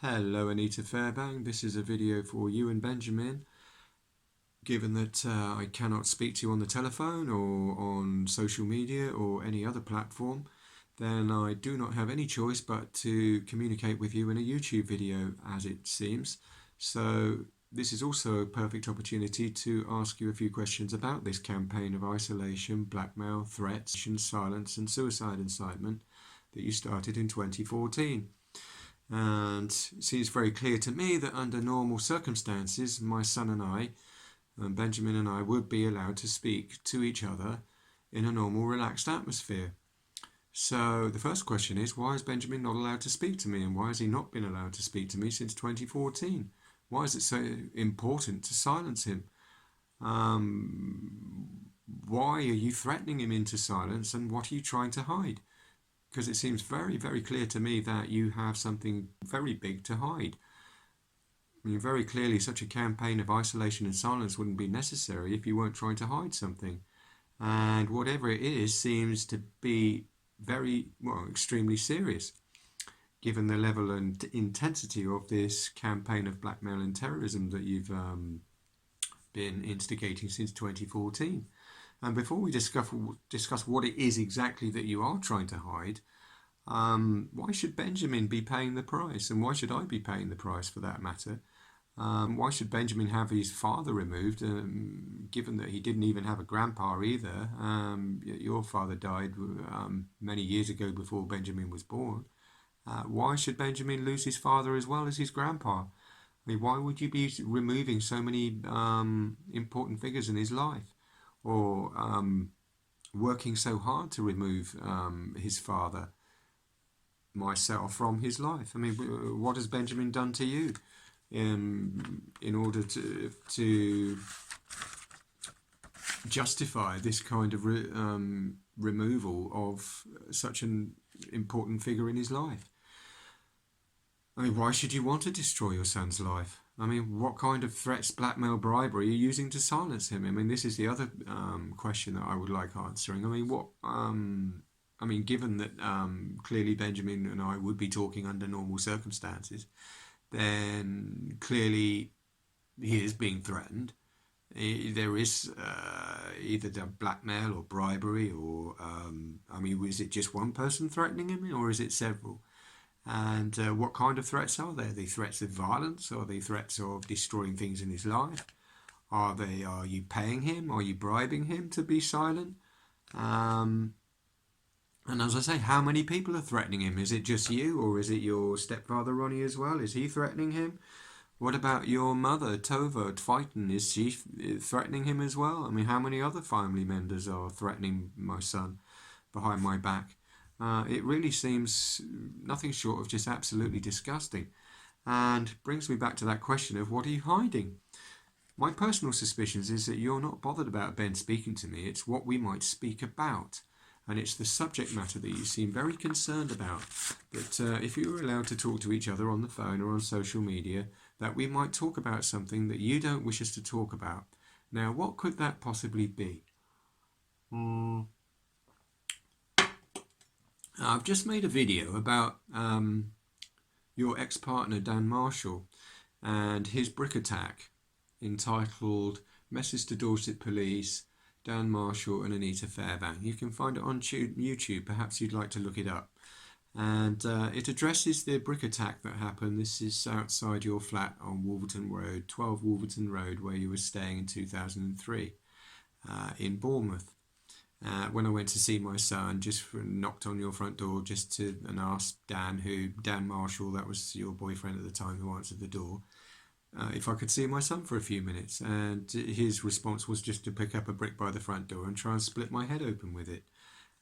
Hello Anita Fevang, this is a video for you and Benjamin. Given that I cannot speak to you on the telephone or on social media or any other platform, then I do not have any choice but to communicate with you in a YouTube video, as it seems. So this is also a perfect opportunity to ask you a few questions about this campaign of isolation, blackmail, threats, silence and suicide incitement that you started in 2014. And it seems very clear to me that under normal circumstances, my son and I, Benjamin and I, would be allowed to speak to each other in a normal, relaxed atmosphere. So the first question is, why is Benjamin not allowed to speak to me, and why has he not been allowed to speak to me since 2014? Why is it so important to silence him? Why are you threatening him into silence, and what are you trying to hide? Because it seems very, very clear to me that you have something very big to hide. I mean, very clearly, such a campaign of isolation and silence wouldn't be necessary if you weren't trying to hide something. And whatever it is seems to be very, well, extremely serious, given the level and intensity of this campaign of blackmail and terrorism that you've been instigating since 2014. And before we discuss what it is exactly that you are trying to hide, why should Benjamin be paying the price? And why should I be paying the price for that matter? Why should Benjamin have his father removed, given that he didn't even have a grandpa either? Your father died many years ago before Benjamin was born. Why should Benjamin lose his father as well as his grandpa? I mean, why would you be removing so many important figures in his life? Or working so hard to remove his father, myself, from his life? I mean, what has Benjamin done to you in order to justify this kind of removal of such an important figure in his life? I mean, why should you want to destroy your son's life? I mean, what kind of threats, blackmail, bribery are you using to silence him? I mean, this is the other question that I would like answering. I mean, given that clearly Benjamin and I would be talking under normal circumstances, then clearly he is being threatened. There is either the blackmail or bribery, or I mean, is it just one person threatening him, or is it several? And what kind of threats are they? Are they threats of violence? Are they threats of destroying things in his life? Are you paying him? Are you bribing him to be silent? And as I say, how many people are threatening him? Is it just you, or is it your stepfather Ronnie as well? Is he threatening him? What about your mother Tova Tfighten? Is she threatening him as well? I mean, how many other family members are threatening my son behind my back? It really seems nothing short of just absolutely disgusting, and brings me back to that question of, what are you hiding? My personal suspicions is that you're not bothered about Ben speaking to me. It's what we might speak about, and it's the subject matter that you seem very concerned about, that if you were allowed to talk to each other on the phone or on social media, that we might talk about something that you don't wish us to talk about. Now, what could that possibly be? I've just made a video about your ex-partner Dan Marshall and his brick attack, entitled Message to Dorset Police, Dan Marshall and Anita Fevang. You can find it on YouTube, perhaps you'd like to look it up. And it addresses the brick attack that happened. This is outside your flat on Wolverton Road, 12 Wolverton Road, where you were staying in 2003 in Bournemouth. When I went to see my son, just knocked on your front door and asked Dan Marshall, that was your boyfriend at the time who answered the door, if I could see my son for a few minutes. And his response was just to pick up a brick by the front door and try and split my head open with it.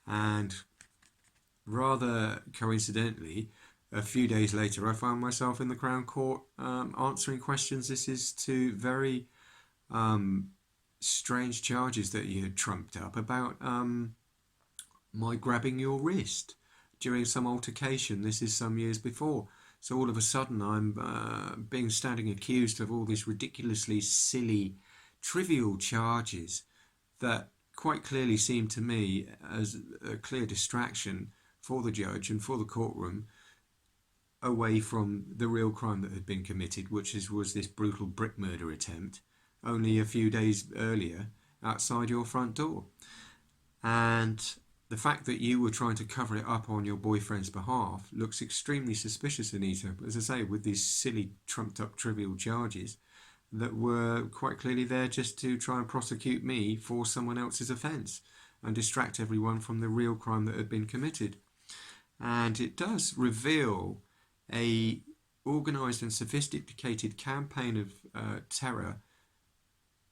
And rather coincidentally, a few days later, I found myself in the Crown Court answering questions. This is two very strange charges that you had trumped up about my grabbing your wrist during some altercation. This is some years before. So all of a sudden I'm standing accused of all these ridiculously silly, trivial charges that quite clearly seem to me as a clear distraction for the judge and for the courtroom away from the real crime that had been committed, which was this brutal brick murder attempt only a few days earlier outside your front door. And the fact that you were trying to cover it up on your boyfriend's behalf looks extremely suspicious, Anita. As I say, with these silly, trumped up, trivial charges that were quite clearly there just to try and prosecute me for someone else's offence and distract everyone from the real crime that had been committed. And it does reveal a organised and sophisticated campaign of terror,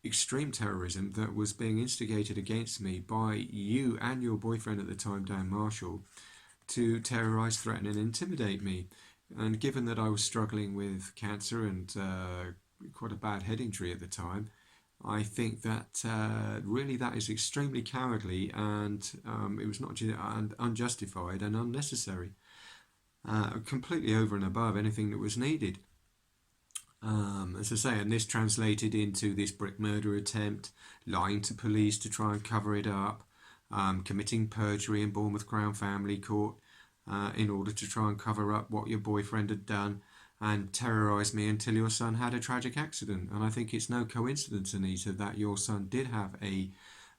extreme terrorism, that was being instigated against me by you and your boyfriend at the time, Dan Marshall, to terrorise, threaten and intimidate me. And given that I was struggling with cancer and quite a bad head injury at the time, I think that really that is extremely cowardly, and it was not unjustified and unnecessary, completely over and above anything that was needed. As I say, and this translated into this brick murder attempt, lying to police to try and cover it up, committing perjury in Bournemouth Crown Family Court in order to try and cover up what your boyfriend had done, and terrorise me until your son had a tragic accident. And I think it's no coincidence, Anita, that your son did have a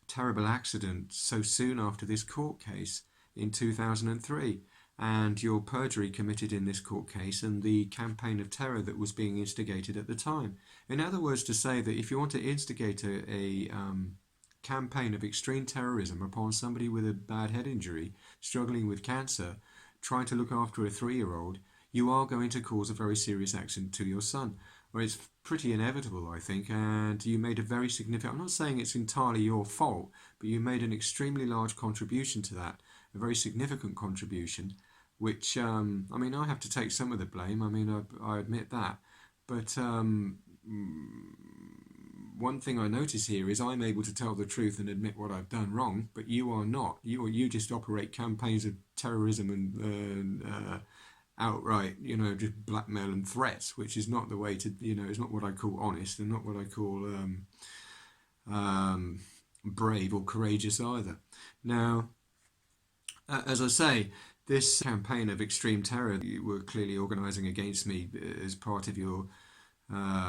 terrible accident so soon after this court case in 2003, and your perjury committed in this court case and the campaign of terror that was being instigated at the time. In other words, to say that if you want to instigate a campaign of extreme terrorism upon somebody with a bad head injury, struggling with cancer, trying to look after a 3-year-old, you are going to cause a very serious accident to your son. Well, it's pretty inevitable, I think, and you made a very significant, I'm not saying it's entirely your fault, but you made an extremely large contribution to that, a very significant contribution, which, I mean, I have to take some of the blame, I mean, I admit that, but one thing I notice here is I'm able to tell the truth and admit what I've done wrong, but you are not. You just operate campaigns of terrorism and outright, just blackmail and threats, which is not the way to, it's not what I call honest and not what I call brave or courageous either. Now, as I say, this campaign of extreme terror you were clearly organising against me as part of your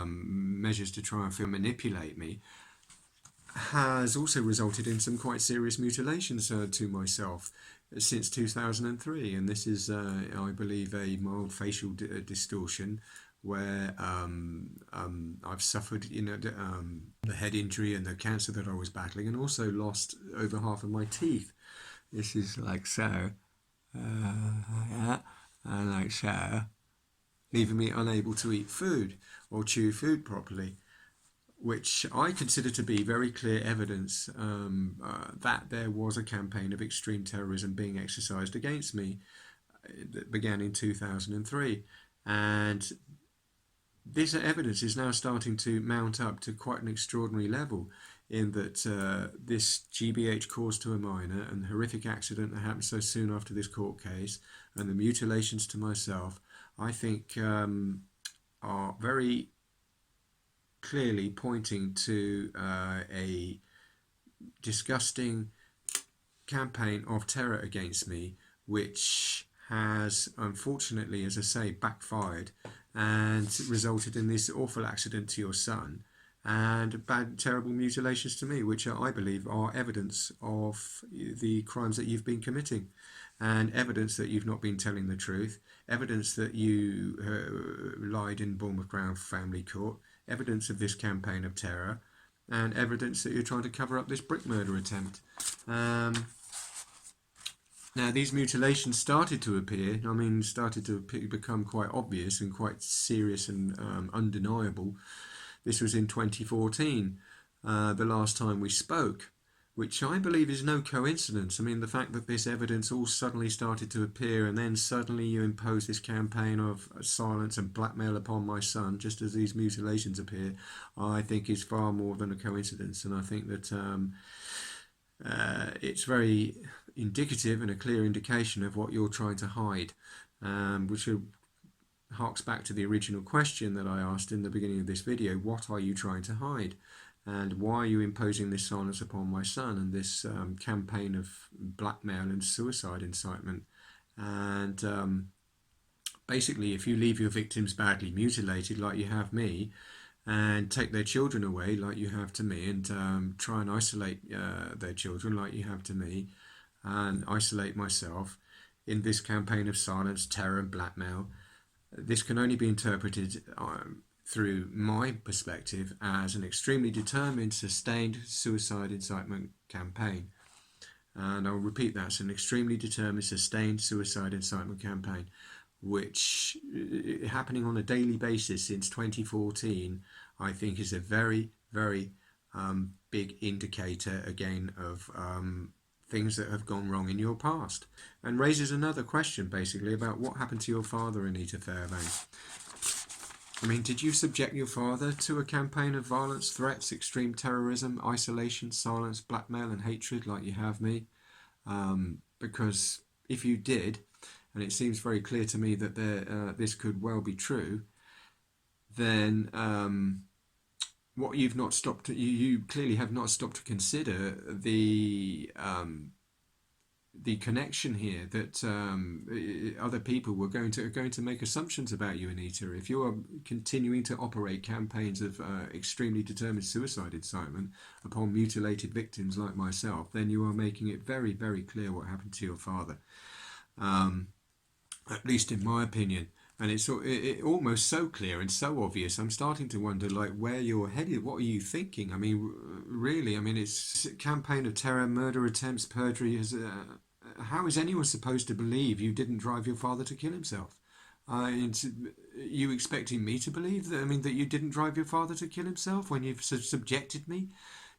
measures to try and manipulate me has also resulted in some quite serious mutilations to myself since 2003, and this is, I believe, a mild facial distortion where I've suffered, the head injury and the cancer that I was battling, and also lost over half of my teeth. This is like so, yeah, and like so, leaving me unable to eat food or chew food properly, which I consider to be very clear evidence that there was a campaign of extreme terrorism being exercised against me that began in 2003. And this evidence is now starting to mount up to quite an extraordinary level, in that this GBH caused to a minor and the horrific accident that happened so soon after this court case and the mutilations to myself, I think are very clearly pointing to a disgusting campaign of terror against me, which has unfortunately, as I say, backfired and resulted in this awful accident to your son and bad, terrible mutilations to me, which I believe are evidence of the crimes that you've been committing, and evidence that you've not been telling the truth, evidence that you lied in Bournemouth Crown Family Court, evidence of this campaign of terror, and evidence that you're trying to cover up this brick murder attempt. Now, these mutilations started to appear, started to become quite obvious and quite serious and undeniable. This was in 2014, the last time we spoke, which I believe is no coincidence. The fact that this evidence all suddenly started to appear, and then suddenly you impose this campaign of silence and blackmail upon my son just as these mutilations appear, I think is far more than a coincidence. And I think that it's very indicative and a clear indication of what you're trying to hide, which harks back to the original question that I asked in the beginning of this video. What are you trying to hide? And why are you imposing this silence upon my son and this campaign of blackmail and suicide incitement? And basically, if you leave your victims badly mutilated, like you have me, and take their children away, like you have to me, and try and isolate their children, like you have to me, and isolate myself in this campaign of silence, terror, and blackmail, this can only be interpreted through my perspective as an extremely determined, sustained suicide incitement campaign. And I'll repeat that, it's an extremely determined, sustained suicide incitement campaign, which happening on a daily basis since 2014, I think is a very, very big indicator again of things that have gone wrong in your past, and raises another question basically about what happened to your father, Anita Fevang. I mean, did you subject your father to a campaign of violence, threats, extreme terrorism, isolation, silence, blackmail and hatred like you have me? Because if you did, and it seems very clear to me that this could well be true, then what you've not stopped, you clearly have not stopped to consider the connection here that other people were going to make assumptions about you, Anita. If you are continuing to operate campaigns of extremely determined suicide incitement upon mutilated victims like myself, then you are making it very, very clear what happened to your father. At least in my opinion. And it's almost so clear and so obvious. I'm starting to wonder, like, where you're headed. What are you thinking? I mean, really, I mean, it's a campaign of terror, murder attempts, perjury. How is anyone supposed to believe you didn't drive your father to kill himself? You expecting me to believe that? I mean, that you didn't drive your father to kill himself when you've subjected me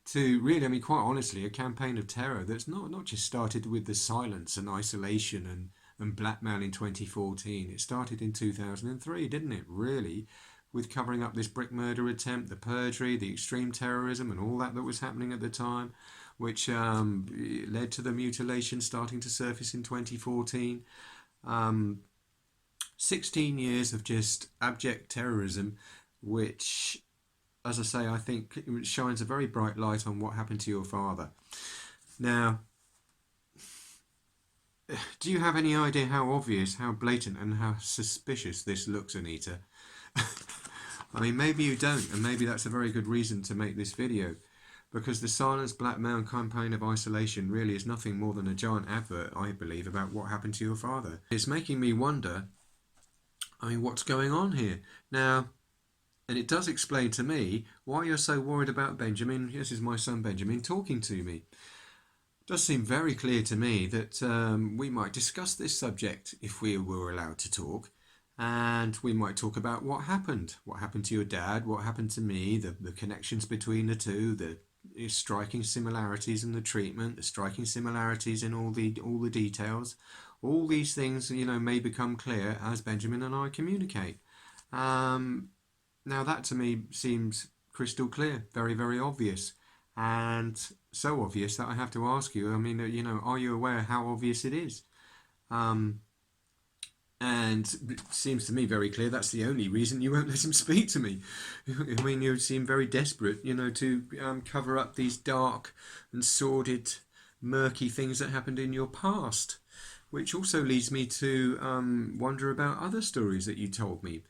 to, really, I mean, quite honestly, a campaign of terror that's not just started with the silence and isolation and blackmail in 2014. It started in 2003, didn't it? Really, with covering up this brick murder attempt, the perjury, the extreme terrorism, and all that was happening at the time, which led to the mutilation starting to surface in 2014. 16 years of just abject terrorism, which, as I say, I think shines a very bright light on what happened to your father. Now, do you have any idea how obvious, how blatant and how suspicious this looks, Anita? I mean, maybe you don't, and maybe that's a very good reason to make this video, because the silence, blackmail and campaign of isolation really is nothing more than a giant advert, I believe, about what happened to your father. It's making me wonder, I mean, what's going on here? Now, and it does explain to me why you're so worried about Benjamin, this is my son Benjamin, talking to me. It does seem very clear to me that we might discuss this subject if we were allowed to talk, and we might talk about what happened to your dad, what happened to me, the connections between the two, the striking similarities in the treatment, the striking similarities in all the details. All these things, you know, may become clear as Benjamin and I communicate. Now that to me seems crystal clear, very, very obvious. And so obvious that I have to ask you, I mean, you know, are you aware how obvious it is? And it seems to me very clear that's the only reason you won't let him speak to me. I mean, you seem very desperate, you know, to cover up these dark and sordid, murky things that happened in your past, which also leads me to wonder about other stories that you told me.